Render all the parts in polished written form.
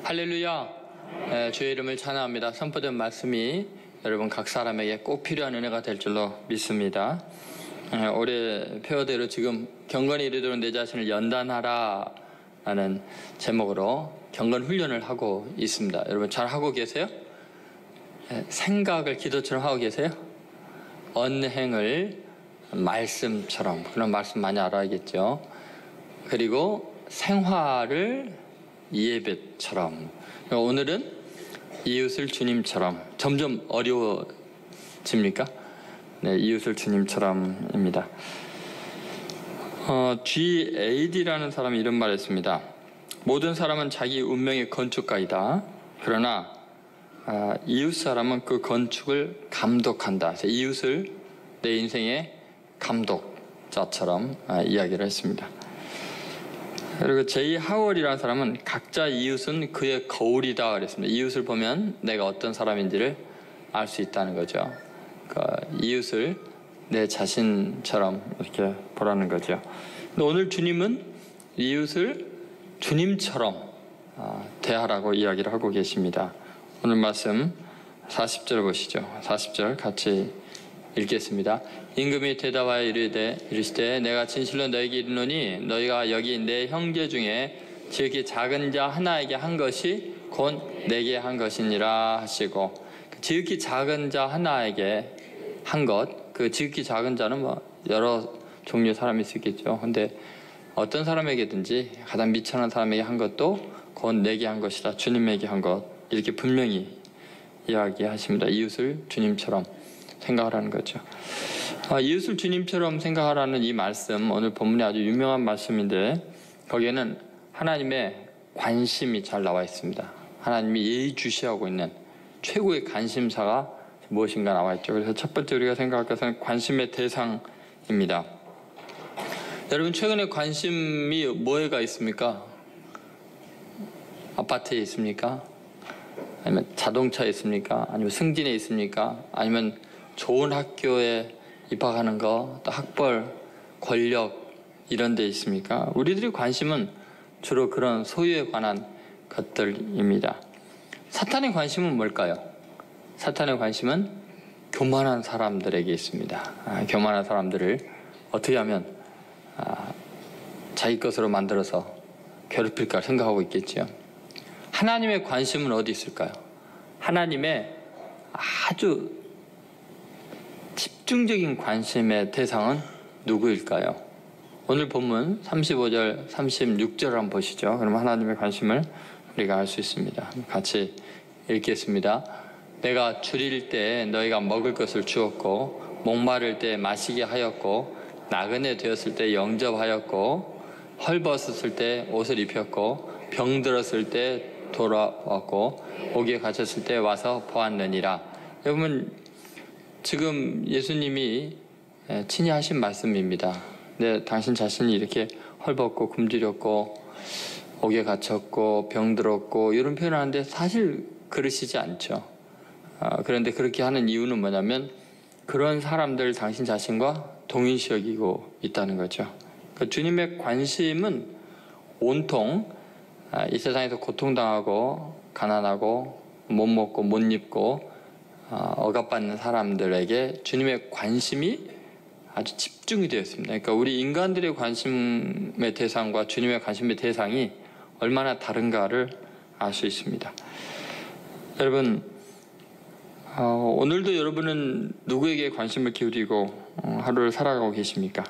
할렐루야. 주의 이름을 찬양합니다. 선포된 말씀이 여러분 각 사람에게 꼭 필요한 은혜가 될 줄로 믿습니다. 올해 표어대로 지금 경건에 이르도록 내 자신을 연단하라 라는 제목으로 경건 훈련을 하고 있습니다. 여러분 잘 하고 계세요? 생각을 기도처럼 하고 계세요? 언행을 말씀처럼, 그런 말씀 많이 알아야겠죠. 그리고 생활을 예배처럼. 오늘은 이웃을 주님처럼. 점점 어려워집니까? 네, 이웃을 주님처럼입니다. GAD라는 사람이 이런 말을 했습니다. 모든 사람은 자기 운명의 건축가이다. 그러나 이웃 사람은 그 건축을 감독한다. 이웃을 내 인생의 감독자처럼 이야기를 했습니다. 그리고 제이 하월이라는 사람은 각자 이웃은 그의 거울이다 그랬습니다. 이웃을 보면 내가 어떤 사람인지를 알 수 있다는 거죠. 이웃을 내 자신처럼 이렇게 보라는 거죠. 근데 오늘 주님은 이웃을 주님처럼 대하라고 이야기를 하고 계십니다. 오늘 말씀 40절 보시죠. 40절 같이 읽겠습니다. 임금이 대답하여 이르시되 내가 진실로 너에게 이르노니 너희가 여기 내 형제 중에 지극히 작은 자 하나에게 한 것이 곧 내게 한 것이니라 하시고, 지극히 작은 자 하나에게 한 것, 그 지극히 작은 자는 뭐 여러 종류의 사람이 있겠죠. 근데 어떤 사람에게든지 가장 미천한 사람에게 한 것도 곧 내게 한 것이다, 주님에게 한 것, 이렇게 분명히 이야기하십니다. 이웃을 주님처럼 생각하라는 거죠. 이웃을 주님처럼 생각하라는 이 말씀, 오늘 본문에 아주 유명한 말씀인데 거기에는 하나님의 관심이 잘 나와 있습니다. 하나님이 예의주시하고 있는 최고의 관심사가 무엇인가 나와 있죠. 그래서 첫 번째 우리가 생각할 것은 관심의 대상입니다. 여러분 최근에 관심이 뭐에가 있습니까? 아파트에 있습니까? 아니면 자동차에 있습니까? 아니면 승진에 있습니까? 아니면 좋은 학교에 입학하는 거, 또 학벌, 권력 이런 데 있습니까? 우리들의 관심은 주로 그런 소유에 관한 것들입니다. 사탄의 관심은 뭘까요? 사탄의 관심은 교만한 사람들에게 있습니다. 교만한 사람들을 어떻게 하면 자기 것으로 만들어서 괴롭힐까 생각하고 있겠죠. 하나님의 관심은 어디 있을까요? 하나님의 아주 집중적인 관심의 대상은 누구일까요? 오늘 본문 35절, 36절 한번 보시죠. 그럼 하나님의 관심을 우리가 알 수 있습니다. 같이 읽겠습니다. 내가 줄일 때 너희가 먹을 것을 주었고, 목마를 때 마시게 하였고, 나그네 되었을 때 영접하였고, 헐벗었을 때 옷을 입혔고, 병들었을 때 돌아왔고, 옥에 갇혔을 때 와서 보았느니라. 여러분 지금 예수님이 친히 하신 말씀입니다. 네, 당신 자신이 이렇게 헐벗고 굶주렸고 옥에 갇혔고 병들었고 이런 표현을 하는데 사실 그러시지 않죠. 그런데 그렇게 하는 이유는 뭐냐면 그런 사람들 당신 자신과 동일시 여기고 있다는 거죠. 그러니까 주님의 관심은 온통 이 세상에서 고통당하고 가난하고 못 먹고 못 입고 억압받는 사람들에게 주님의 관심이 아주 집중이 되어 있습니다. 그러니까 우리 인간들의 관심의 대상과 주님의 관심의 대상이 얼마나 다른가를 알 수 있습니다. 여러분 오늘도 여러분은 누구에게 관심을 기울이고 하루를 살아가고 계십니까?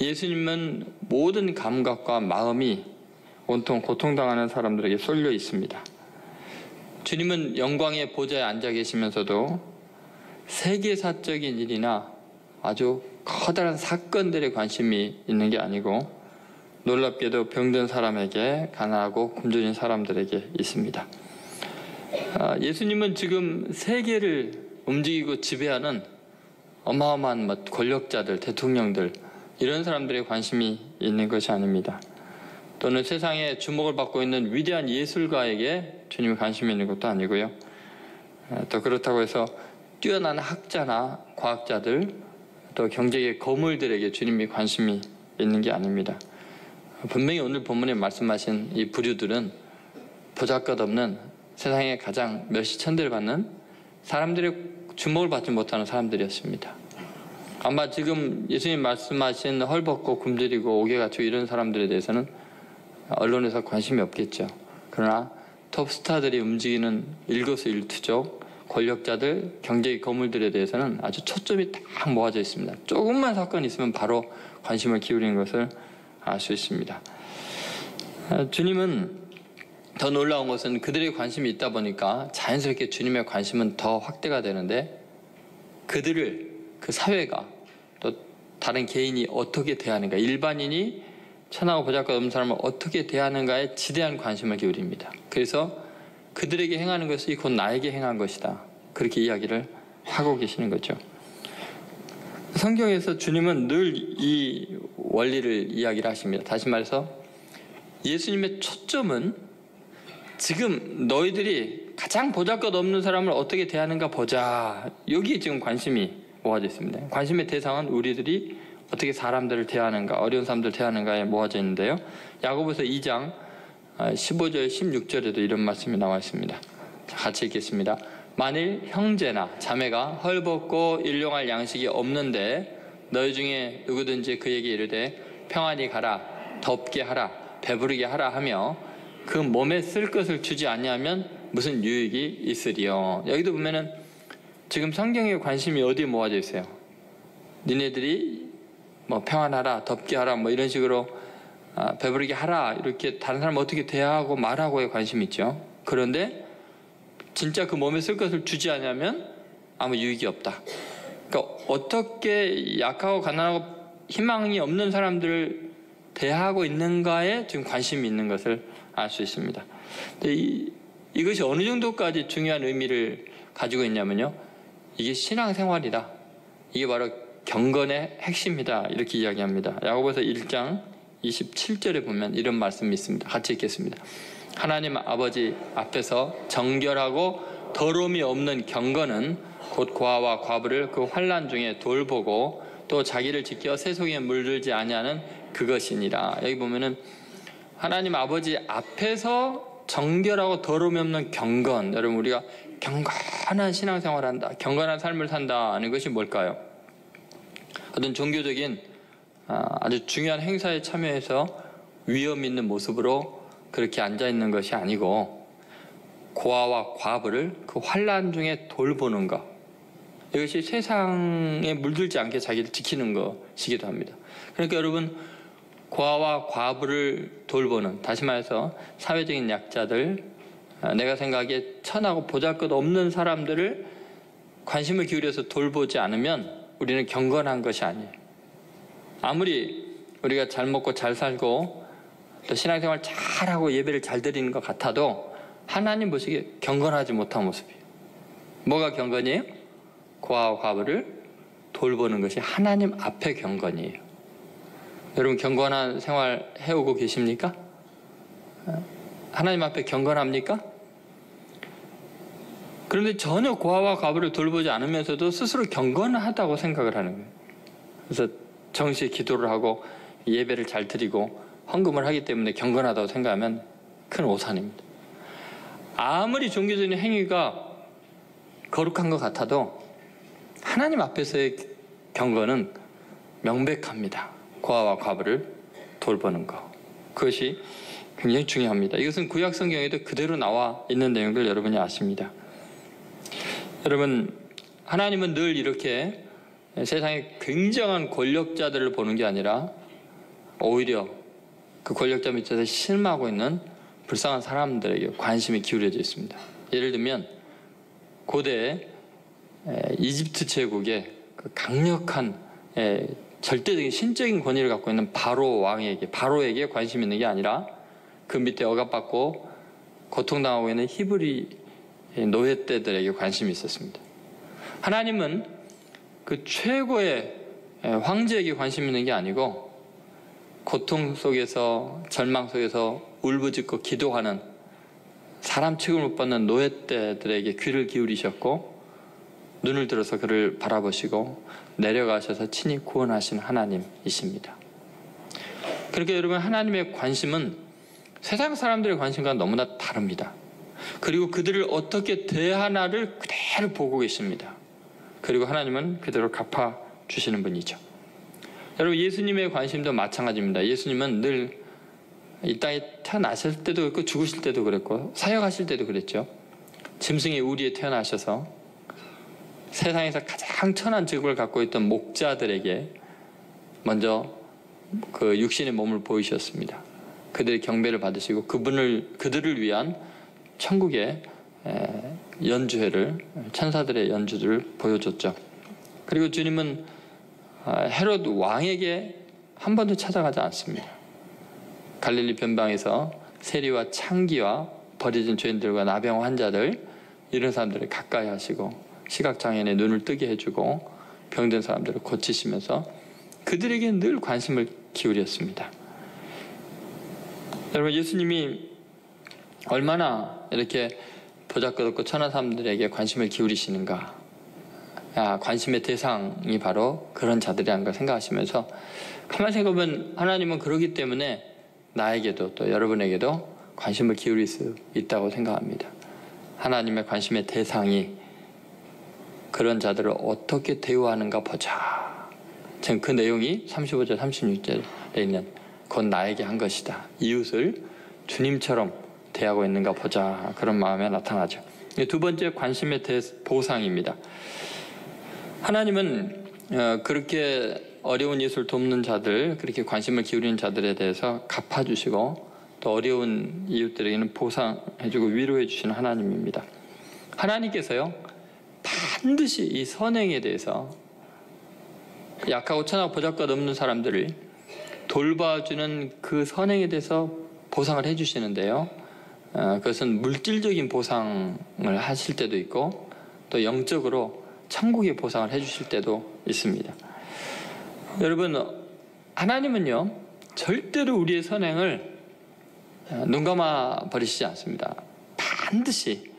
예수님은 모든 감각과 마음이 온통 고통당하는 사람들에게 쏠려 있습니다. 주님은 영광의 보좌에 앉아 계시면서도 세계사적인 일이나 아주 커다란 사건들에 관심이 있는 게 아니고 놀랍게도 병든 사람에게, 가난하고 굶주린 사람들에게 있습니다. 예수님은 지금 세계를 움직이고 지배하는 어마어마한 권력자들, 대통령들 이런 사람들의 관심이 있는 것이 아닙니다. 또는 세상에 주목을 받고 있는 위대한 예술가에게 주님이 관심이 있는 것도 아니고요. 또 그렇다고 해서 뛰어난 학자나 과학자들, 또 경제의 거물들에게 주님이 관심이 있는 게 아닙니다. 분명히 오늘 본문에 말씀하신 이 부류들은 보잘것없는 세상에 가장 멸시천대를 받는 사람들의 주목을 받지 못하는 사람들이었습니다. 아마 지금 예수님 말씀하신 헐벗고 굶주리고 옥에 갇히고 이런 사람들에 대해서는 언론에서 관심이 없겠죠. 그러나 톱스타들이 움직이는 일거수일투족 권력자들, 경제의 거물들에 대해서는 아주 초점이 딱 모아져 있습니다. 조금만 사건이 있으면 바로 관심을 기울이는 것을 알 수 있습니다. 주님은 더 놀라운 것은 그들의 관심이 있다 보니까 자연스럽게 주님의 관심은 더 확대가 되는데 그들을 그 사회가 또 다른 개인이 어떻게 대하는가, 일반인이 천하고 보잘것없는 사람을 어떻게 대하는가에 지대한 관심을 기울입니다. 그래서 그들에게 행하는 것이 곧 나에게 행한 것이다. 그렇게 이야기를 하고 계시는 거죠. 성경에서 주님은 늘 이 원리를 이야기를 하십니다. 다시 말해서 예수님의 초점은 지금 너희들이 가장 보잘것없는 사람을 어떻게 대하는가 보자. 여기에 지금 관심이 모아져 있습니다. 관심의 대상은 우리들이 어떻게 사람들을 대하는가, 어려운 사람들을 대하는가에 모아져 있는데요. 야고보서 2장 15절 16절에도 이런 말씀이 나와 있습니다. 자, 같이 읽겠습니다. 만일 형제나 자매가 헐벗고 일용할 양식이 없는데 너희 중에 누구든지 그에게 이르되 평안히 가라, 덥게 하라, 배부르게 하라 하며 그 몸에 쓸 것을 주지 아니하면 무슨 유익이 있으리요. 여기도 보면은 지금 성경의 관심이 어디에 모아져 있어요? 니네들이 뭐 평안하라, 덥게 하라, 뭐 이런 식으로 배부르게 하라, 이렇게 다른 사람 어떻게 대하고 말하고에 관심이 있죠. 그런데 진짜 그 몸에 쓸 것을 주지 않으면 아무 유익이 없다. 그러니까 어떻게 약하고 가난하고 희망이 없는 사람들을 대하고 있는가에 지금 관심이 있는 것을 알 수 있습니다. 근데 이것이 어느 정도까지 중요한 의미를 가지고 있냐면요, 이게 신앙생활이다. 이게 바로 경건의 핵심이다. 이렇게 이야기합니다. 야고보서 1장 27절에 보면 이런 말씀이 있습니다. 같이 읽겠습니다. 하나님 아버지 앞에서 정결하고 더러움이 없는 경건은 곧 고아와 과부를 그 환난 중에 돌보고 또 자기를 지켜 세속에 물들지 아니하는 그것이니라. 여기 보면은 하나님 아버지 앞에서 정결하고 더러움이 없는 경건, 여러분 우리가 경건한 신앙생활을 한다, 경건한 삶을 산다는 것이 뭘까요? 어떤 종교적인 아주 중요한 행사에 참여해서 위험 있는 모습으로 그렇게 앉아있는 것이 아니고 고아와 과부를 그 환난 중에 돌보는 것, 이것이 세상에 물들지 않게 자기를 지키는 것이기도 합니다. 그러니까 여러분, 고아와 과부를 돌보는, 다시 말해서 사회적인 약자들, 내가 생각하기에 천하고 보잘것없는 사람들을 관심을 기울여서 돌보지 않으면 우리는 경건한 것이 아니에요. 아무리 우리가 잘 먹고 잘 살고 또 신앙생활 잘하고 예배를 잘 드리는 것 같아도 하나님 보시기에 경건하지 못한 모습이에요. 뭐가 경건이에요? 고아와 과부를 돌보는 것이 하나님 앞에 경건이에요. 여러분 경건한 생활 해오고 계십니까? 하나님 앞에 경건합니까? 그런데 전혀 고아와 과부를 돌보지 않으면서도 스스로 경건하다고 생각을 하는 거예요. 그래서 정시에 기도를 하고 예배를 잘 드리고 헌금을 하기 때문에 경건하다고 생각하면 큰 오산입니다. 아무리 종교적인 행위가 거룩한 것 같아도 하나님 앞에서의 경건은 명백합니다. 고아와 과부를 돌보는 것, 그것이 굉장히 중요합니다. 이것은 구약 성경에도 그대로 나와 있는 내용들 여러분이 아십니다. 여러분, 하나님은 늘 이렇게 세상에 굉장한 권력자들을 보는 게 아니라 오히려 그 권력자 밑에서 실망하고 있는 불쌍한 사람들에게 관심이 기울여져 있습니다. 예를 들면 고대 이집트 제국의 그 강력한 절대적인 신적인 권위를 갖고 있는 바로 왕에게, 바로에게 관심이 있는 게 아니라 그 밑에 억압받고 고통당하고 있는 히브리 노예떼들에게 관심이 있었습니다. 하나님은 그 최고의 황제에게 관심 있는 게 아니고 고통 속에서 절망 속에서 울부짖고 기도하는 사람 취급을 못 받는 노예떼들에게 귀를 기울이셨고 눈을 들어서 그를 바라보시고 내려가셔서 친히 구원하신 하나님이십니다. 그러니까 여러분, 하나님의 관심은 세상 사람들의 관심과 너무나 다릅니다. 그리고 그들을 어떻게 대하나를 그대로 보고 계십니다. 그리고 하나님은 그대로 갚아주시는 분이죠. 여러분, 예수님의 관심도 마찬가지입니다. 예수님은 늘 이 땅에 태어나실 때도 그랬고 죽으실 때도 그랬고 사역하실 때도 그랬죠. 짐승의 우리에 태어나셔서 세상에서 가장 천한 직업을 갖고 있던 목자들에게 먼저 그 육신의 몸을 보이셨습니다. 그들의 경배를 받으시고 그들을 위한 천국의 연주회를, 천사들의 연주를 보여줬죠. 그리고 주님은 헤롯 왕에게 한 번도 찾아가지 않습니다. 갈릴리 변방에서 세리와 창기와 버려진 죄인들과 나병 환자들, 이런 사람들을 가까이 하시고 시각장애인의 눈을 뜨게 해주고 병든 사람들을 고치시면서 그들에게 늘 관심을 기울였습니다. 여러분, 예수님이 얼마나 이렇게 보잘것없고 천한 사람들에게 관심을 기울이시는가, 관심의 대상이 바로 그런 자들이라는 걸 생각하시면서 가만히 생각해보면 하나님은 그러기 때문에 나에게도 또 여러분에게도 관심을 기울일 수 있다고 생각합니다. 하나님의 관심의 대상이 그런 자들을 어떻게 대우하는가 보자. 지금 그 내용이 35절 36절에 있는 곧 나에게 한 것이다. 이웃을 주님처럼 대하고 있는가 보자. 그런 마음에 나타나죠. 두 번째, 관심의 보상입니다. 하나님은 그렇게 어려운 이웃을 돕는 자들, 그렇게 관심을 기울이는 자들에 대해서 갚아주시고 또 어려운 이웃들에게는 보상해주고 위로해주시는 하나님입니다. 하나님께서요, 반드시 이 선행에 대해서 약하고 천하고 보잘것없는 사람들을 돌봐주는 그 선행에 대해서 보상을 해주시는데요. 그것은 물질적인 보상을 하실 때도 있고 또 영적으로 천국의 보상을 해주실 때도 있습니다. 여러분, 하나님은요 절대로 우리의 선행을 눈감아 버리시지 않습니다. 반드시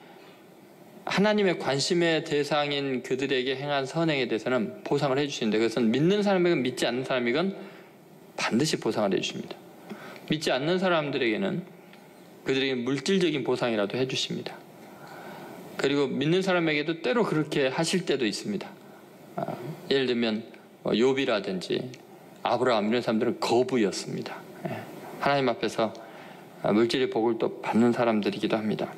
하나님의 관심의 대상인 그들에게 행한 선행에 대해서는 보상을 해주시는데, 그것은 믿는 사람이건 믿지 않는 사람이건 반드시 보상을 해주십니다. 믿지 않는 사람들에게는 그들에게 물질적인 보상이라도 해주십니다. 그리고 믿는 사람에게도 때로 그렇게 하실 때도 있습니다. 예를 들면 욥이라든지 아브라함, 이런 사람들은 거부였습니다. 하나님 앞에서 물질의 복을 또 받는 사람들이기도 합니다.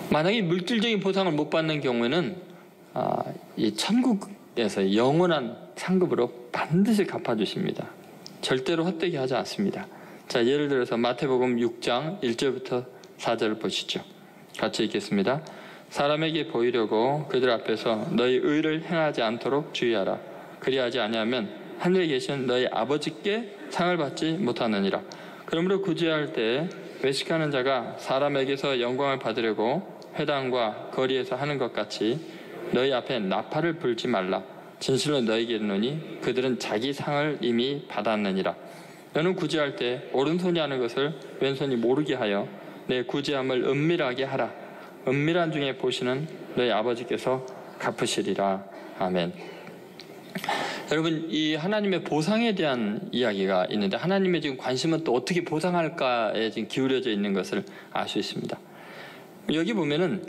만약에 물질적인 보상을 못 받는 경우에는 이 천국에서 영원한 상급으로 반드시 갚아주십니다. 절대로 헛되게 하지 않습니다. 자, 예를 들어서 마태복음 6장 1절부터 4절을 보시죠. 같이 읽겠습니다. 사람에게 보이려고 그들 앞에서 너희 의를 행하지 않도록 주의하라. 그리하지 아니하면 하늘에 계신 너희 아버지께 상을 받지 못하느니라. 그러므로 구제할 때 외식하는 자가 사람에게서 영광을 받으려고 회당과 거리에서 하는 것 같이 너희 앞에 나팔을 불지 말라. 진실로 너희에게 이르노니 그들은 자기 상을 이미 받았느니라. 너는 구제할 때 오른손이 하는 것을 왼손이 모르게 하여 내 구제함을 은밀하게 하라. 은밀한 중에 보시는 너희 아버지께서 갚으시리라. 아멘. 여러분, 이 하나님의 보상에 대한 이야기가 있는데 하나님의 지금 관심은 또 어떻게 보상할까에 지금 기울여져 있는 것을 알 수 있습니다. 여기 보면은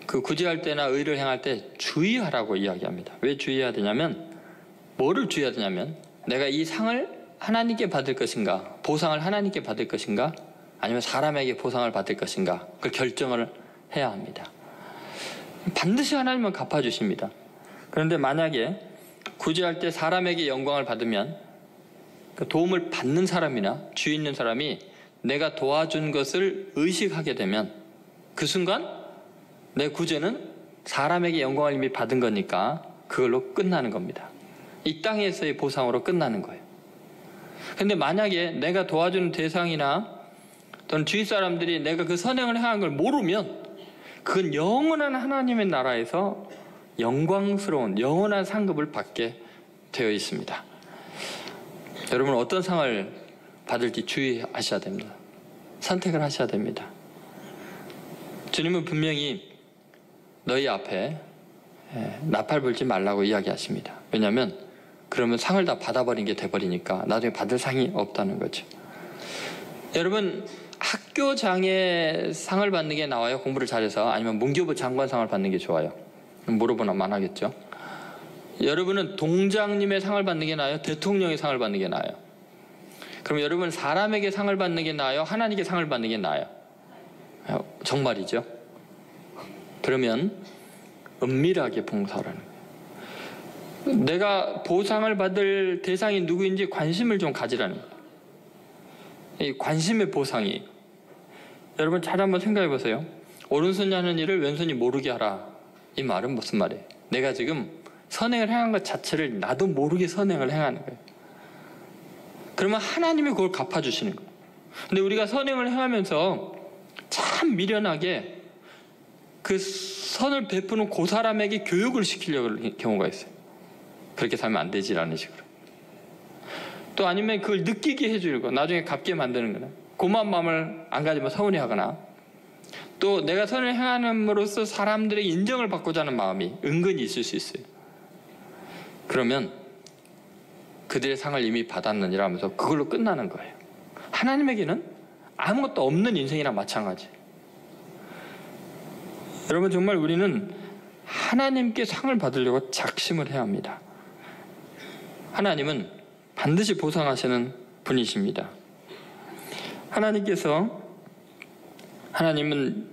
그 구제할 때나 의를 행할 때 주의하라고 이야기합니다. 왜 주의해야 되냐면, 뭐를 주의해야 되냐면 내가 이 상을 하나님께 받을 것인가, 보상을 하나님께 받을 것인가, 아니면 사람에게 보상을 받을 것인가, 그걸 결정을 해야 합니다. 반드시 하나님은 갚아주십니다. 그런데 만약에 구제할 때 사람에게 영광을 받으면 그 도움을 받는 사람이나 주위 있는 사람이 내가 도와준 것을 의식하게 되면 그 순간 내 구제는 사람에게 영광을 이미 받은 거니까 그걸로 끝나는 겁니다. 이 땅에서의 보상으로 끝나는 거예요. 그런데 만약에 내가 도와주는 대상이나 또는 주위 사람들이 내가 그 선행을 행한 걸 모르면 그건 영원한 하나님의 나라에서 영광스러운 영원한 상급을 받게 되어 있습니다. 여러분, 어떤 상을 받을지 주의하셔야 됩니다. 선택을 하셔야 됩니다. 주님은 분명히 너희 앞에 나팔 불지 말라고 이야기하십니다. 왜냐하면 그러면 상을 다 받아버린 게 돼버리니까 나중에 받을 상이 없다는 거죠. 여러분, 학교장에 상을 받는 게 나와요? 공부를 잘해서? 아니면 문교부 장관상을 받는 게 좋아요? 물어보나만 하겠죠. 여러분은 동장님의 상을 받는 게 나아요? 대통령의 상을 받는 게 나아요? 그럼 여러분 사람에게 상을 받는 게 나아요? 하나님께 상을 받는 게 나아요? 정말이죠. 그러면 은밀하게 봉사하라는 거예요. 내가 보상을 받을 대상이 누구인지 관심을 좀 가지라는 거예요. 이 관심의 보상이. 여러분 잘 한번 생각해 보세요. 오른손이 하는 일을 왼손이 모르게 하라. 이 말은 무슨 말이에요? 내가 지금 선행을 행한 것 자체를 나도 모르게 선행을 행하는 거예요. 그러면 하나님이 그걸 갚아주시는 거예요. 근데 우리가 선행을 행하면서 참 미련하게 그 선을 베푸는 그 사람에게 교육을 시키려고 하는 경우가 있어요. 그렇게 살면 안 되지라는 식으로. 또 아니면 그걸 느끼게 해주려고 나중에 갚게 만드는 거나, 고마운 마음을 안 가지면 서운해하거나, 또 내가 선을 행함으로써 사람들의 인정을 받고자 하는 마음이 은근히 있을 수 있어요. 그러면 그들의 상을 이미 받았느니라 하면서 그걸로 끝나는 거예요. 하나님에게는 아무것도 없는 인생이랑 마찬가지. 여러분 정말 우리는 하나님께 상을 받으려고 작심을 해야 합니다. 하나님은 반드시 보상하시는 분이십니다. 하나님은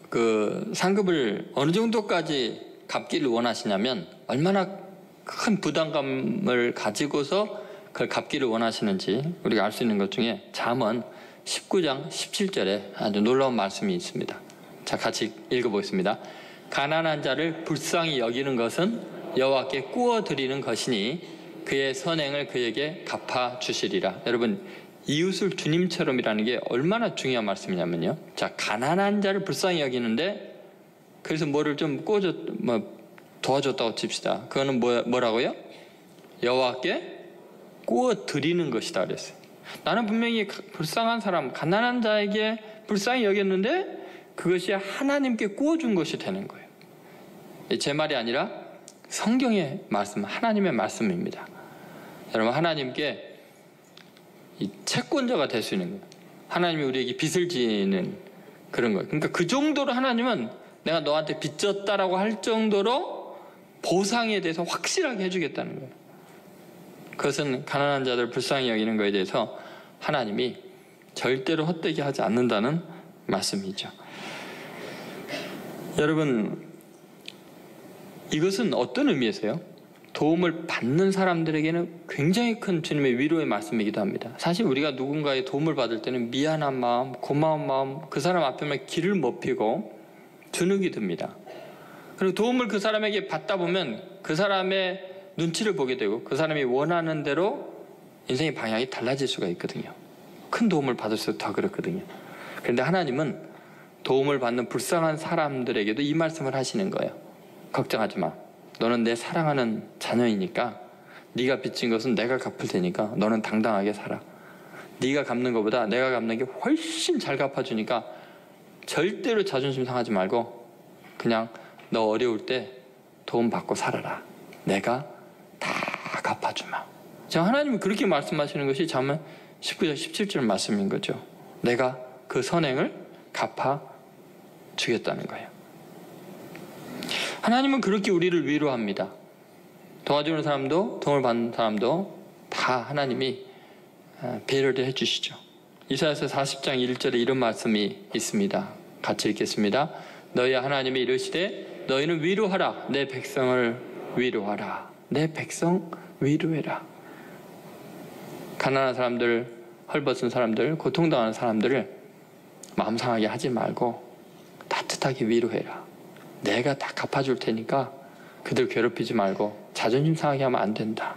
그 상급을 어느 정도까지 갚기를 원하시냐면, 얼마나 큰 부담감을 가지고서 그걸 갚기를 원하시는지 우리가 알 수 있는 것 중에 잠언 19장 17절에 아주 놀라운 말씀이 있습니다. 자, 같이 읽어보겠습니다. 가난한 자를 불쌍히 여기는 것은 여호와께 꾸어 드리는 것이니 그의 선행을 그에게 갚아 주시리라. 여러분, 이웃을 주님처럼이라는 게 얼마나 중요한 말씀이냐면요. 자, 가난한 자를 불쌍히 여기는데, 그래서 뭐를 좀 도와줬다고 칩시다. 그거는 뭐라고요? 여호와께 꾸어 드리는 것이다 그랬어요. 나는 분명히 불쌍한 사람, 가난한 자에게 불쌍히 여겼는데 그것이 하나님께 꾸어준 것이 되는 거예요. 제 말이 아니라 성경의 말씀, 하나님의 말씀입니다. 여러분, 하나님께 이 채권자가 될 수 있는 거예요. 하나님이 우리에게 빚을 지는 그런 거예요. 그러니까 그 정도로 하나님은 내가 너한테 빚 졌다라고 할 정도로 보상에 대해서 확실하게 해주겠다는 거예요. 그것은 가난한 자들 불쌍히 여기는 것에 대해서 하나님이 절대로 헛되게 하지 않는다는 말씀이죠. 여러분, 이것은 어떤 의미에서요? 도움을 받는 사람들에게는 굉장히 큰 주님의 위로의 말씀이기도 합니다. 사실 우리가 누군가의 도움을 받을 때는 미안한 마음, 고마운 마음, 그 사람 앞에만 길을 못 피고 주눅이 듭니다. 그리고 도움을 그 사람에게 받다 보면 그 사람의 눈치를 보게 되고 그 사람이 원하는 대로 인생의 방향이 달라질 수가 있거든요. 큰 도움을 받을수록 더 그렇거든요. 그런데 하나님은 도움을 받는 불쌍한 사람들에게도 이 말씀을 하시는 거예요. 걱정하지 마. 너는 내 사랑하는 자녀이니까, 네가 빚진 것은 내가 갚을 테니까 너는 당당하게 살아. 네가 갚는 것보다 내가 갚는 게 훨씬 잘 갚아주니까 절대로 자존심 상하지 말고 그냥 너 어려울 때 도움 받고 살아라. 내가 다 갚아주마. 하나님은 그렇게 말씀하시는 것이 잠언 19절 17절 말씀인 거죠. 내가 그 선행을 갚아주겠다는 거예요. 하나님은 그렇게 우리를 위로합니다. 도와주는 사람도 도움을 받는 사람도 다 하나님이 배려를 해주시죠. 이사야서 40장 1절에 이런 말씀이 있습니다. 같이 읽겠습니다. 너희 하나님이 이르시되 너희는 위로하라. 내 백성을 위로하라. 내 백성 위로해라. 가난한 사람들, 헐벗은 사람들, 고통당하는 사람들을 마음 상하게 하지 말고 따뜻하게 위로해라. 내가 다 갚아줄 테니까 그들 괴롭히지 말고 자존심 상하게 하면 안 된다.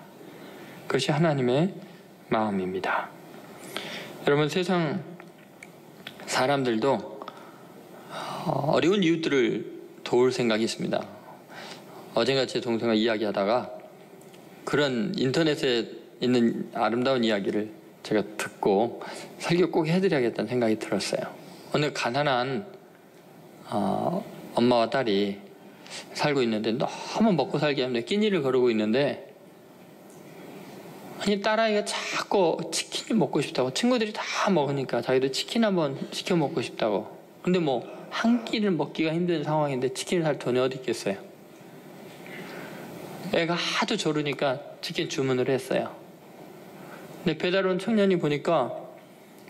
그것이 하나님의 마음입니다. 여러분, 세상 사람들도 어려운 이웃들을 도울 생각이 있습니다. 어젠가 제 동생과 이야기하다가 그런 인터넷에 있는 아름다운 이야기를 제가 듣고 설교 꼭 해드려야겠다는 생각이 들었어요. 어느 가난한 엄마와 딸이 살고 있는데 너무 먹고 살기 힘든데 끼니를 거르고 있는데 아니 딸아이가 자꾸 치킨이 먹고 싶다고, 친구들이 다 먹으니까 자기도 치킨 한번 시켜 먹고 싶다고. 근데 뭐 한 끼를 먹기가 힘든 상황인데 치킨을 살 돈이 어디 있겠어요. 애가 하도 조르니까 치킨 주문을 했어요. 근데 배달 온 청년이 보니까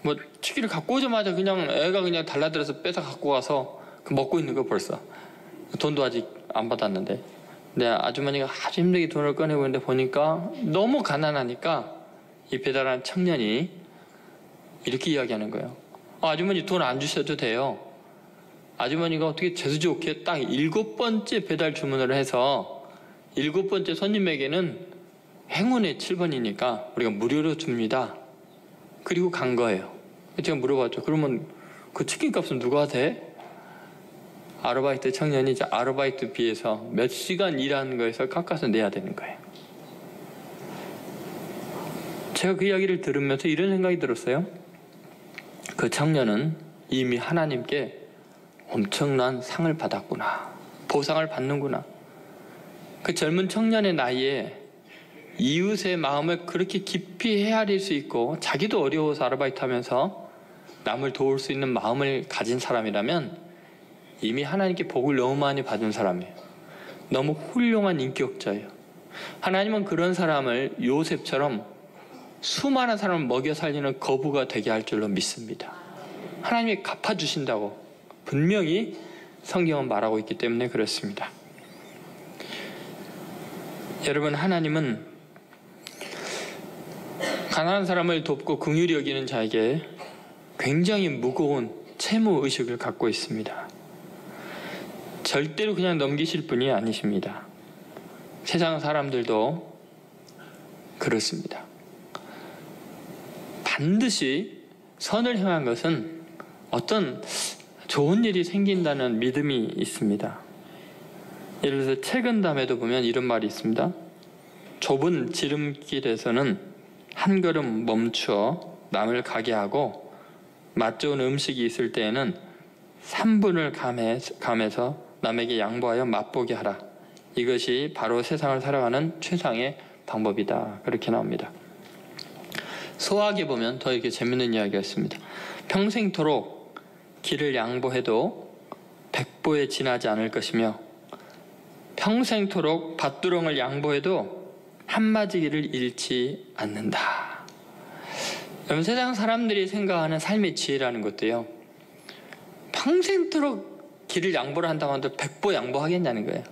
뭐 치킨을 갖고 오자마자 그냥 애가 그냥 달라들어서 뺏어 갖고 와서 먹고 있는 거 벌써. 돈도 아직 안 받았는데. 근데 아주머니가 아주 힘들게 돈을 꺼내고 있는데 보니까 너무 가난하니까 이 배달한 청년이 이렇게 이야기하는 거예요. 아주머니 돈 안 주셔도 돼요. 아주머니가 어떻게 재수 좋게 딱 7번째 배달 주문을 해서 7번째 손님에게는 행운의 7번이니까 우리가 무료로 줍니다. 그리고 간 거예요. 제가 물어봤죠. 그러면 그 치킨 값은 누가 돼? 아르바이트 청년이 이제 아르바이트 비해서 몇 시간 일하는 거에서 깎아서 내야 되는 거예요. 제가 그 이야기를 들으면서 이런 생각이 들었어요. 그 청년은 이미 하나님께 엄청난 상을 받았구나. 보상을 받는구나. 그 젊은 청년의 나이에 이웃의 마음을 그렇게 깊이 헤아릴 수 있고 자기도 어려워서 아르바이트 하면서 남을 도울 수 있는 마음을 가진 사람이라면 이미 하나님께 복을 너무 많이 받은 사람이에요. 너무 훌륭한 인격자예요. 하나님은 그런 사람을 요셉처럼 수많은 사람을 먹여 살리는 거부가 되게 할 줄로 믿습니다. 하나님이 갚아주신다고 분명히 성경은 말하고 있기 때문에 그렇습니다. 여러분, 하나님은 가난한 사람을 돕고 긍휼히 여기는 자에게 굉장히 무거운 채무의식을 갖고 있습니다. 절대로 그냥 넘기실 분이 아니십니다. 세상 사람들도 그렇습니다. 반드시 선을 행한 것은 어떤 좋은 일이 생긴다는 믿음이 있습니다. 예를 들어서 책은담에도 보면 이런 말이 있습니다. 좁은 지름길에서는 한 걸음 멈추어 남을 가게 하고 맛 좋은 음식이 있을 때에는 3분을 감해서 남에게 양보하여 맛보게 하라. 이것이 바로 세상을 살아가는 최상의 방법이다. 그렇게 나옵니다. 소학에 보면 더 이렇게 재밌는 이야기가 있습니다. 평생토록 길을 양보해도 백보에 지나지 않을 것이며 평생토록 밭두렁을 양보해도 한마디기를 잃지 않는다. 여러분, 세상 사람들이 생각하는 삶의 지혜라는 것도요, 평생토록 길을 양보를 한다고 하는데 백보 양보하겠냐는 거예요.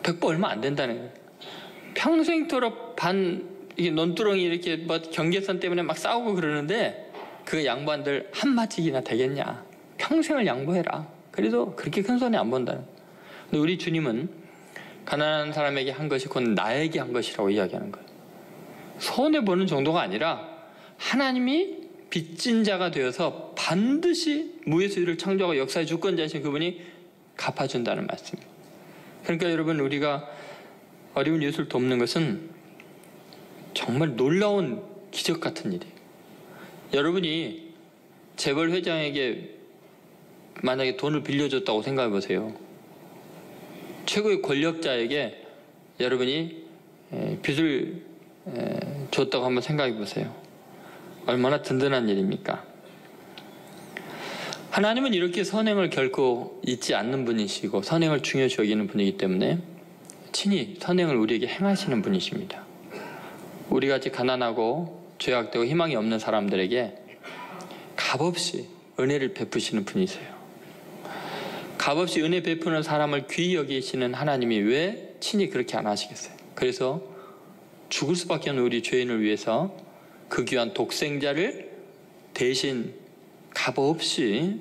백보 얼마 안 된다는 거예요. 평생토록 이게 논두렁이 이렇게 뭐 경계선 때문에 막 싸우고 그러는데 그 양보한들 한마디기나 되겠냐. 평생을 양보해라. 그래도 그렇게 큰 손해 안 본다는. 근데 우리 주님은 가난한 사람에게 한 것이 곧 나에게 한 것이라고 이야기하는 거예요. 손해보는 정도가 아니라 하나님이 빚진 자가 되어서 반드시 무에서 유를 창조하고 역사의 주권자이신 그분이 갚아준다는 말씀입니다. 그러니까 여러분, 우리가 어려운 이웃을 돕는 것은 정말 놀라운 기적 같은 일이에요. 여러분이 재벌 회장에게 만약에 돈을 빌려줬다고 생각해 보세요. 최고의 권력자에게 여러분이 빚을 줬다고 한번 생각해 보세요. 얼마나 든든한 일입니까? 하나님은 이렇게 선행을 결코 잊지 않는 분이시고 선행을 중요시 여기는 분이기 때문에 친히 선행을 우리에게 행하시는 분이십니다. 우리같이 가난하고 죄악되고 희망이 없는 사람들에게 값없이 은혜를 베푸시는 분이세요. 값없이 은혜 베푸는 사람을 귀히 여기시는 하나님이 왜 친히 그렇게 안 하시겠어요? 그래서 죽을 수밖에 없는 우리 죄인을 위해서 그 귀한 독생자를 대신 값없이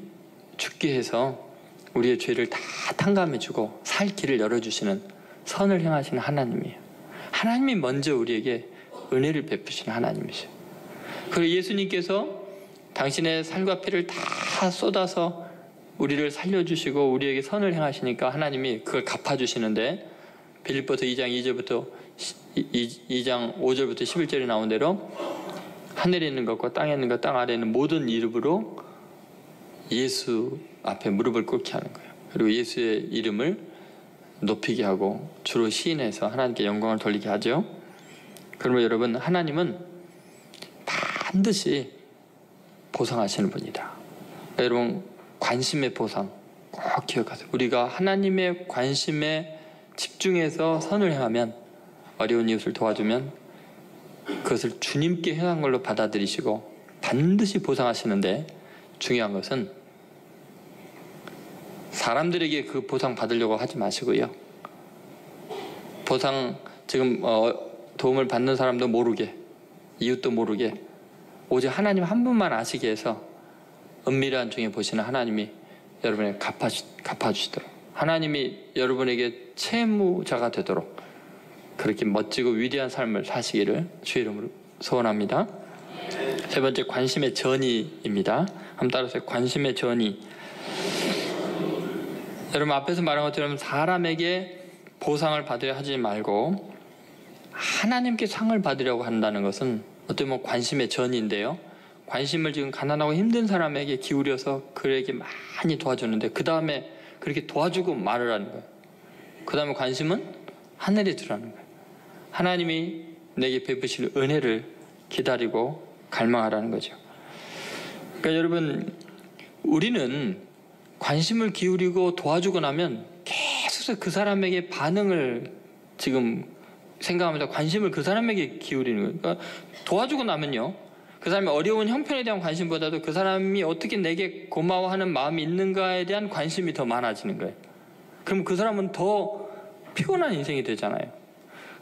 죽게 해서 우리의 죄를 다 탕감해주고 살 길을 열어주시는 선을 행하시는 하나님이에요. 하나님이 먼저 우리에게 은혜를 베푸시는 하나님이세요. 그리고 예수님께서 당신의 살과 피를 다 쏟아서 우리를 살려주시고 우리에게 선을 행하시니까 하나님이 그걸 갚아주시는데, 빌립보서 2장 2절부터 2장 5절부터 11절에 나온 대로 하늘에 있는 것과 땅에 있는 것, 땅 아래에 있는 모든 이름으로 예수 앞에 무릎을 꿇게 하는 거예요. 그리고 예수의 이름을 높이게 하고 주로 시인해서 하나님께 영광을 돌리게 하죠. 그러면 여러분, 하나님은 반드시 보상하시는 분이다. 여러분, 관심의 보상 꼭 기억하세요. 우리가 하나님의 관심에 집중해서 선을 행하면, 어려운 이웃을 도와주면 그것을 주님께 행한 걸로 받아들이시고 반드시 보상하시는데, 중요한 것은 사람들에게 그 보상 받으려고 하지 마시고요. 보상, 지금 도움을 받는 사람도 모르게, 이웃도 모르게, 오직 하나님 한 분만 아시게 해서 은밀한 중에 보시는 하나님이 여러분에게 갚아주시도록, 하나님이 여러분에게 채무자가 되도록 그렇게 멋지고 위대한 삶을 사시기를 주의 이름으로 소원합니다. 세 번째, 관심의 전이입니다. 한번 따라서 관심의 전이. 여러분, 앞에서 말한 것처럼 사람에게 보상을 받으려 하지 말고 하나님께 상을 받으려고 한다는 것은 어떻게 보면 관심의 전인데요. 관심을 지금 가난하고 힘든 사람에게 기울여서 그에게 많이 도와주는데 그 다음에 그렇게 도와주고 말을 하는 거예요. 그 다음에 관심은 하늘에 두라는 거예요. 하나님이 내게 베푸실 은혜를 기다리고 갈망하라는 거죠. 그러니까 여러분, 우리는 관심을 기울이고 도와주고 나면 계속 그 사람에게 반응을 지금 생각하면서 관심을 그 사람에게 기울이는 거예요. 그러니까 도와주고 나면요, 그 사람의 어려운 형편에 대한 관심보다도 그 사람이 어떻게 내게 고마워하는 마음이 있는가에 대한 관심이 더 많아지는 거예요. 그럼 그 사람은 더 피곤한 인생이 되잖아요.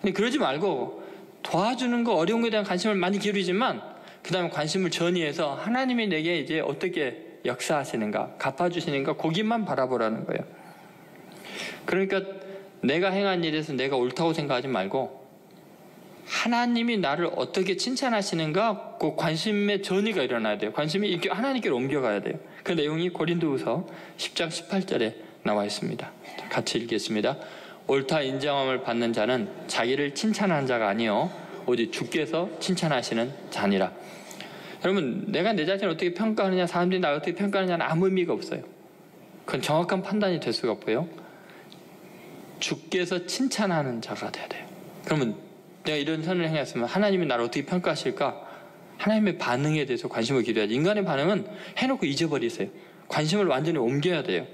근데 그러지 말고 도와주는 거, 어려운 것에 대한 관심을 많이 기울이지만 그 다음에 관심을 전이해서 하나님이 내게 이제 어떻게 역사하시는가, 갚아주시는가, 거기만 바라보라는 거예요. 그러니까 내가 행한 일에서 내가 옳다고 생각하지 말고 하나님이 나를 어떻게 칭찬하시는가, 그 관심의 전이가 일어나야 돼요. 관심이 이렇게 하나님께로 옮겨가야 돼요. 그 내용이 고린도후서 10장 18절에 나와 있습니다. 같이 읽겠습니다. 옳다 인정함을 받는 자는 자기를 칭찬하는 자가 아니요 오직 주께서 칭찬하시는 자니라. 여러분, 내가 내 자신을 어떻게 평가하느냐, 사람들이 나를 어떻게 평가하느냐는 아무 의미가 없어요. 그건 정확한 판단이 될 수가 없고요. 주께서 칭찬하는 자가 돼야 돼요. 그러면 내가 이런 선을 행했으면 하나님이 나를 어떻게 평가하실까? 하나님의 반응에 대해서 관심을 기울여야지. 인간의 반응은 해놓고 잊어버리세요. 관심을 완전히 옮겨야 돼요.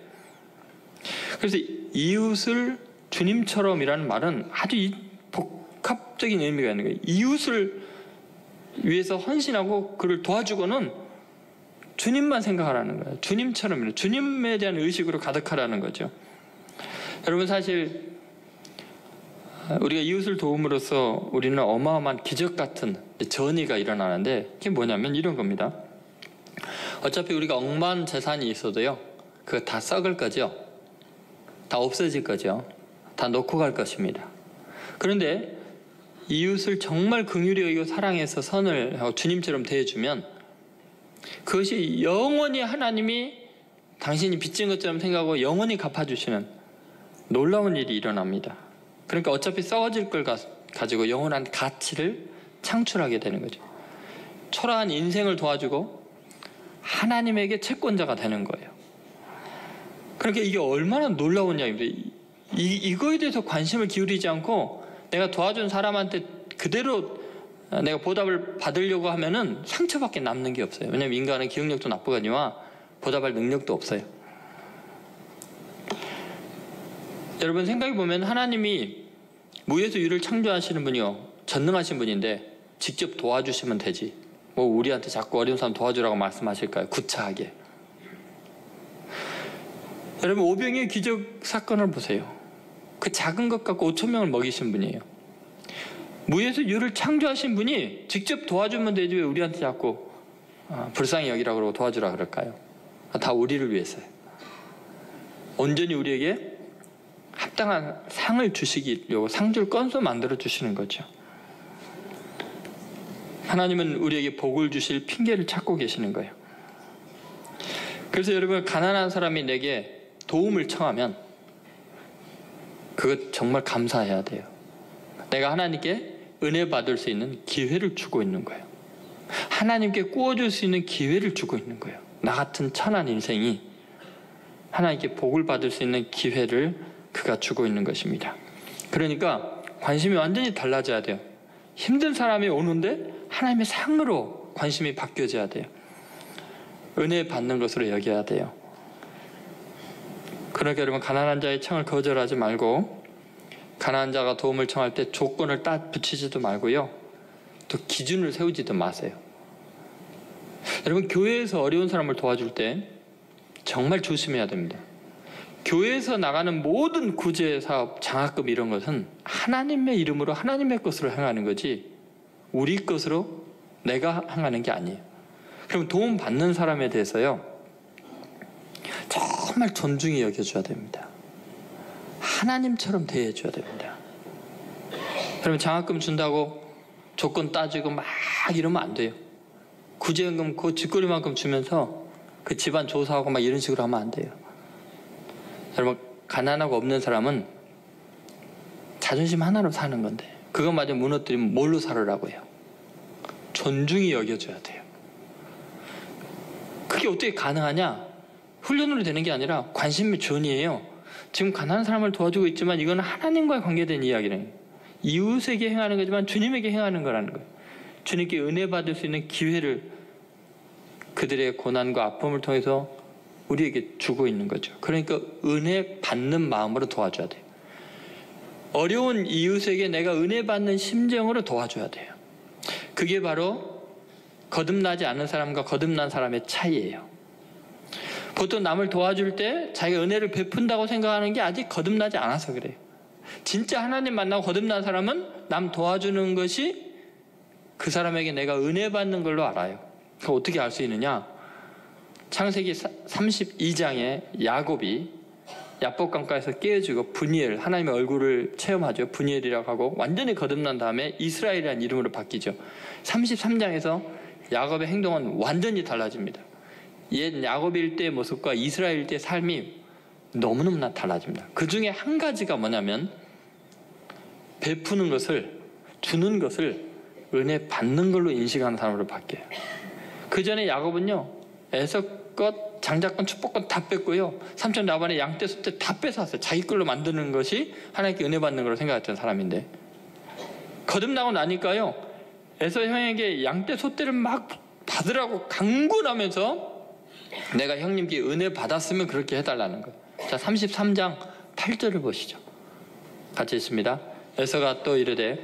그래서 이웃을 주님처럼이라는 말은 아주 복합적인 의미가 있는 거예요. 이웃을 위해서 헌신하고 그를 도와주고는 주님만 생각하라는 거예요. 주님처럼, 주님에 대한 의식으로 가득하라는 거죠. 여러분, 사실 우리가 이웃을 도움으로써 우리는 어마어마한 기적 같은 전이가 일어나는데, 그게 뭐냐면 이런 겁니다. 어차피 우리가 억만 재산이 있어도요, 그거 다 썩을 거죠. 다 없어질 거죠. 다 놓고 갈 것입니다. 그런데 이웃을 정말 긍휼히 여기고 사랑해서 선을 하고 주님처럼 대해주면 그것이 영원히 하나님이 당신이 빚진 것처럼 생각하고 영원히 갚아주시는 놀라운 일이 일어납니다. 그러니까 어차피 썩어질 걸 가지고 영원한 가치를 창출하게 되는 거죠. 초라한 인생을 도와주고 하나님에게 채권자가 되는 거예요. 그러니까 이게 얼마나 놀라운 이야기입니다. 이거에 대해서 관심을 기울이지 않고 내가 도와준 사람한테 그대로 내가 보답을 받으려고 하면은 상처밖에 남는 게 없어요. 왜냐하면 인간은 기억력도 나쁘거니와 보답할 능력도 없어요. 여러분, 생각해보면 하나님이 무에서 유를 창조하시는 분이요, 전능하신 분인데 직접 도와주시면 되지, 뭐 우리한테 자꾸 어려운 사람 도와주라고 말씀하실까요? 구차하게. 여러분, 오병이의 기적 사건을 보세요. 그 작은 것 갖고 5,000명을 먹이신 분이에요. 무에서 유를 창조하신 분이 직접 도와주면 되지 왜 우리한테 자꾸 불쌍히 여기라고 그러고 도와주라 그럴까요? 다 우리를 위해서요. 온전히 우리에게 합당한 상을 주시기려고 상줄 건서 만들어 주시는 거죠. 하나님은 우리에게 복을 주실 핑계를 찾고 계시는 거예요. 그래서 여러분, 가난한 사람이 내게 도움을 청하면 그것 정말 감사해야 돼요. 내가 하나님께 은혜 받을 수 있는 기회를 주고 있는 거예요. 하나님께 구워줄 수 있는 기회를 주고 있는 거예요. 나 같은 천한 인생이 하나님께 복을 받을 수 있는 기회를 그가 주고 있는 것입니다. 그러니까 관심이 완전히 달라져야 돼요. 힘든 사람이 오는데 하나님의 상으로 관심이 바뀌어져야 돼요. 은혜 받는 것으로 여겨야 돼요. 그러니까 여러분, 가난한 자의 청을 거절하지 말고, 가난한 자가 도움을 청할 때 조건을 딱 붙이지도 말고요, 또 기준을 세우지도 마세요. 여러분, 교회에서 어려운 사람을 도와줄 때 정말 조심해야 됩니다. 교회에서 나가는 모든 구제 사업, 장학금 이런 것은 하나님의 이름으로 하나님의 것으로 행하는 거지 우리 것으로 내가 행하는 게 아니에요. 그럼 도움 받는 사람에 대해서요, 정말 존중히 여겨줘야 됩니다. 하나님처럼 대해줘야 됩니다. 그러면 장학금 준다고 조건 따지고 막 이러면 안 돼요. 구제연금 그 쥐꼬리만큼 주면서 그 집안 조사하고 막 이런 식으로 하면 안 돼요. 여러분, 가난하고 없는 사람은 자존심 하나로 사는 건데 그것마저 무너뜨리면 뭘로 살으라고요? 존중히 여겨줘야 돼요. 그게 어떻게 가능하냐? 훈련으로 되는 게 아니라 관심의 존이에요. 지금 가난한 사람을 도와주고 있지만 이건 하나님과 관계된 이야기는, 이웃에게 행하는 거지만 주님에게 행하는 거라는 거예요. 주님께 은혜 받을 수 있는 기회를 그들의 고난과 아픔을 통해서 우리에게 주고 있는 거죠. 그러니까 은혜 받는 마음으로 도와줘야 돼요. 어려운 이웃에게 내가 은혜 받는 심정으로 도와줘야 돼요. 그게 바로 거듭나지 않은 사람과 거듭난 사람의 차이예요. 보통 남을 도와줄 때 자기가 은혜를 베푼다고 생각하는 게 아직 거듭나지 않아서 그래요. 진짜 하나님 만나고 거듭난 사람은 남 도와주는 것이 그 사람에게 내가 은혜 받는 걸로 알아요. 그럼 어떻게 알 수 있느냐? 창세기 32장에 야곱이 야복강가에서 깨어지고 브니엘, 하나님의 얼굴을 체험하죠. 브니엘이라고 하고 완전히 거듭난 다음에 이스라엘이라는 이름으로 바뀌죠. 33장에서 야곱의 행동은 완전히 달라집니다. 옛 야곱일 때의 모습과 이스라엘 때의 삶이 너무너무나 달라집니다. 그 중에 한 가지가 뭐냐면 베푸는 것을, 주는 것을 은혜 받는 걸로 인식하는 사람으로 바뀌어요. 그 전에 야곱은요, 에서껏 장자권 축복권 다 뺐고요, 삼촌 라반의 양떼 소떼 다 뺏어왔어요. 자기 걸로 만드는 것이 하나님께 은혜 받는 걸로 생각했던 사람인데, 거듭나고 나니까요, 에서 형에게 양떼 소떼를 막 받으라고 강군하면서 내가 형님께 은혜 받았으면 그렇게 해달라는 거예요. 자, 33장 8절을 보시죠. 같이 있습니다. 에서가 또 이르되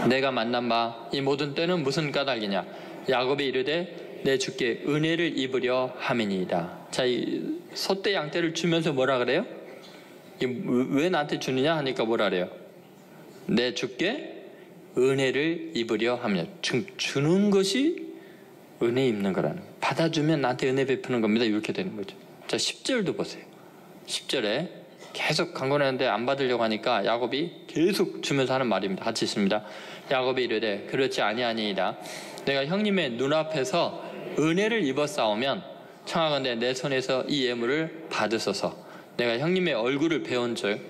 내가 만난 바 이 모든 때는 무슨 까닭이냐? 야곱이 이르되 내 주께 은혜를 입으려 함이니이다. 자, 이 소떼 양떼를 주면서 뭐라 그래요? 왜 나한테 주느냐 하니까 뭐라 그래요? 내 주께 은혜를 입으려 하며, 주는 것이 은혜 입는 거라는 거예요. 받아주면 나한테 은혜 베푸는 겁니다. 이렇게 되는 거죠. 자, 10절도 보세요. 10절에 계속 강권했는데 안 받으려고 하니까 야곱이 계속 주면서 하는 말입니다. 같이 있습니다. 야곱이 이르되 그렇지 아니하니이다. 내가 형님의 눈앞에서 은혜를 입었사오면 청하건대 내 손에서 이 예물을 받으소서. 내가 형님의 얼굴을 배운 즉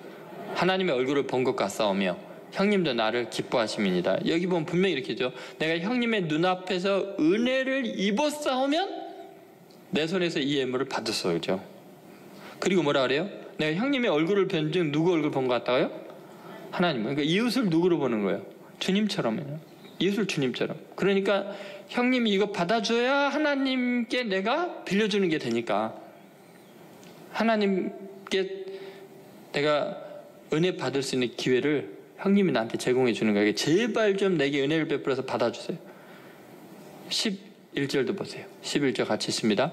하나님의 얼굴을 본 것 같사오며 형님도 나를 기뻐하심이니이다. 여기 보면 분명히 이렇게죠. 내가 형님의 눈앞에서 은혜를 입었사오면 내 손에서 이 예물을 받으소서. 그리고 뭐라 그래요? 내가 형님의 얼굴을 본 즉 누구 얼굴 본 것 같다고요? 하나님. 그러니까 이웃을 누구로 보는 거예요? 주님처럼요. 이웃을 주님처럼. 그러니까 형님이 이거 받아줘야 하나님께 내가 빌려주는 게 되니까, 하나님께 내가 은혜 받을 수 있는 기회를 형님이 나한테 제공해 주는 거예요. 제발 좀 내게 은혜를 베풀어서 받아주세요. 11절도 보세요. 11절 같이 있습니다.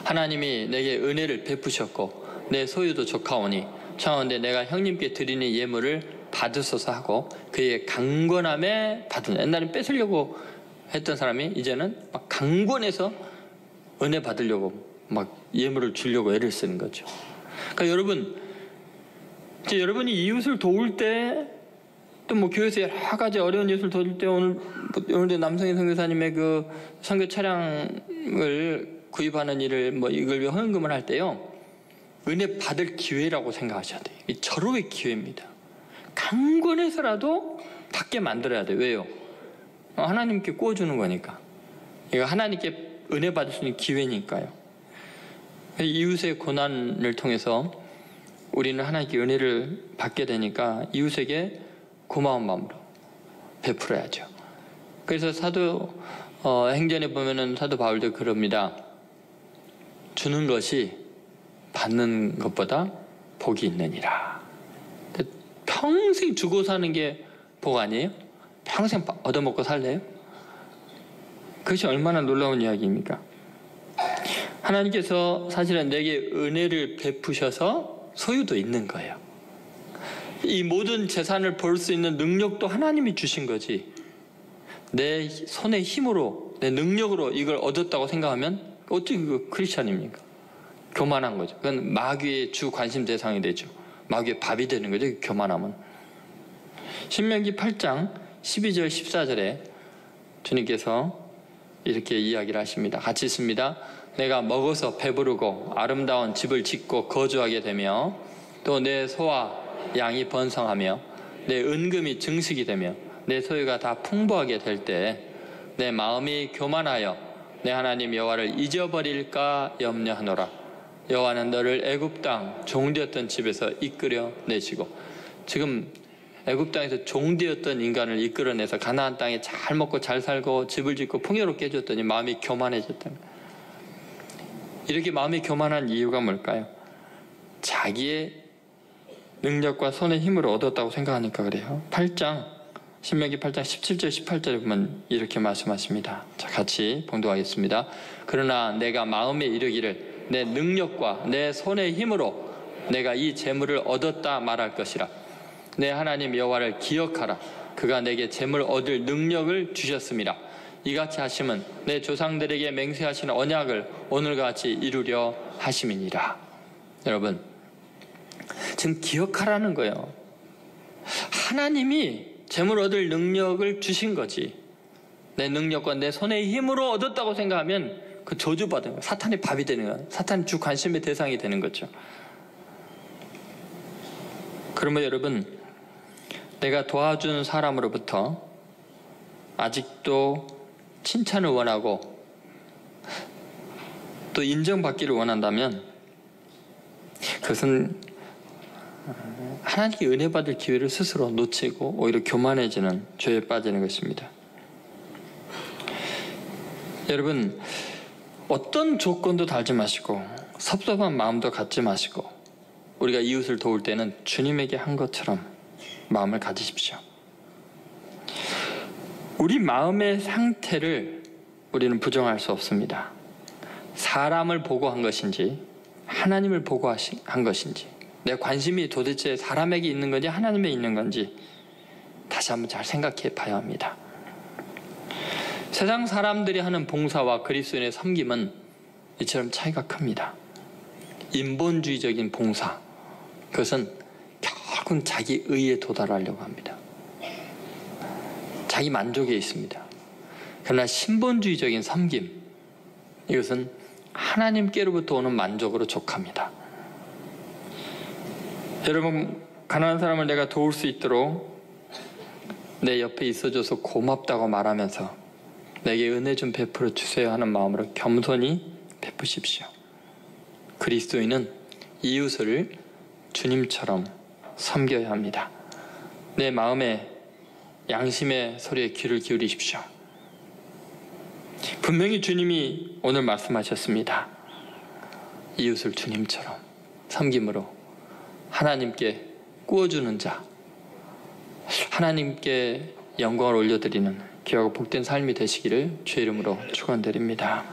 하나님이 내게 은혜를 베푸셨고 내 소유도 좋가오니 청하건대 내가 형님께 드리는 예물을 받으소서 하고 그의 강권함에 받은. 옛날엔 뺏으려고 했던 사람이 이제는 막 강권해서 은혜 받으려고 막 예물을 주려고 애를 쓰는 거죠. 그러니까 여러분, 이제 여러분이 이웃을 도울 때, 또 뭐 교회에서 여러 가지 어려운 이웃을 도울 때, 오늘도 남성희 선교사님의 그 선교 차량을 구입하는 일을 뭐 이걸 위해 헌금을 할 때요, 은혜 받을 기회라고 생각하셔야 돼요. 이 절호의 기회입니다. 강권해서라도 받게 만들어야 돼요. 왜요? 하나님께 구워주는 거니까. 이거 하나님께 은혜 받을 수 있는 기회니까요. 이웃의 고난을 통해서 우리는 하나님께 은혜를 받게 되니까 이웃에게 고마운 마음으로, 베풀어야죠. 그래서 사도 행전에 보면은 사도 바울도 그럽니다. 주는 것이 받는 것보다 복이 있느니라. 평생 주고 사는 게 복 아니에요? 평생 얻어먹고 살래요? 그것이 얼마나 놀라운 이야기입니까? 하나님께서 사실은 내게 은혜를 베푸셔서 소유도 있는 거예요. 이 모든 재산을 벌 수 있는 능력도 하나님이 주신 거지, 내 손의 힘으로 내 능력으로 이걸 얻었다고 생각하면 어떻게 그 크리스찬입니까? 교만한 거죠. 그건 마귀의 주 관심 대상이 되죠. 마귀의 밥이 되는 거죠, 교만하면. 신명기 8장 12절 14절에 주님께서 이렇게 이야기를 하십니다. 같이 있습니다. 내가 먹어서 배부르고 아름다운 집을 짓고 거주하게 되며 또 내 소와 양이 번성하며 내 은금이 증식이 되며 내 소유가 다 풍부하게 될 때 내 마음이 교만하여 내 하나님 여호와를 잊어버릴까 염려하노라. 여호와는 너를 애굽 땅 종되었던 집에서 이끌어 내시고, 지금 애굽 땅에서 종되었던 인간을 이끌어내서 가나안 땅에 잘 먹고 잘 살고 집을 짓고 풍요롭게 해줬더니 마음이 교만해졌다는 거예요. 이렇게 마음이 교만한 이유가 뭘까요? 자기의 능력과 손의 힘으로 얻었다고 생각하니까 그래요. 신명기 8장 17절 18절에 보면 이렇게 말씀하십니다. 자, 같이 봉독하겠습니다. 그러나 내가 마음에 이르기를 내 능력과 내 손의 힘으로 내가 이 재물을 얻었다 말할 것이라. 내 하나님 여호와를 기억하라. 그가 내게 재물 얻을 능력을 주셨습니다. 이같이 하심은 내 조상들에게 맹세하신 언약을 오늘같이 이루려 하심이니라. 여러분, 지금 기억하라는 거예요. 하나님이 재물 얻을 능력을 주신 거지, 내 능력과 내 손의 힘으로 얻었다고 생각하면 그 저주받은 거예요. 사탄의 밥이 되는 거예요. 사탄의 주 관심의 대상이 되는 거죠. 그러면 여러분, 내가 도와준 사람으로부터 아직도 칭찬을 원하고 또 인정받기를 원한다면 그것은 하나님께 은혜 받을 기회를 스스로 놓치고 오히려 교만해지는 죄에 빠지는 것입니다. 여러분, 어떤 조건도 달지 마시고 섭섭한 마음도 갖지 마시고 우리가 이웃을 도울 때는 주님에게 한 것처럼 마음을 가지십시오. 우리 마음의 상태를 우리는 부정할 수 없습니다. 사람을 보고 한 것인지 하나님을 보고 한 것인지, 내 관심이 도대체 사람에게 있는 건지 하나님에 있는 건지 다시 한번 잘 생각해 봐야 합니다. 세상 사람들이 하는 봉사와 그리스도인의 섬김은 이처럼 차이가 큽니다. 인본주의적인 봉사, 그것은 결국은 자기 의에 도달하려고 합니다. 자기 만족에 있습니다. 그러나 신본주의적인 섬김, 이것은 하나님께로부터 오는 만족으로 족합니다. 여러분, 가난한 사람을 내가 도울 수 있도록 내 옆에 있어줘서 고맙다고 말하면서 내게 은혜 좀 베풀어 주세요 하는 마음으로 겸손히 베푸십시오. 그리스도인은 이웃을 주님처럼 섬겨야 합니다. 내 마음에 양심의 소리에 귀를 기울이십시오. 분명히 주님이 오늘 말씀하셨습니다. 이웃을 주님처럼 섬김으로 하나님께 구워주는 자, 하나님께 영광을 올려드리는 귀하고 복된 삶이 되시기를 주의 이름으로 축원드립니다.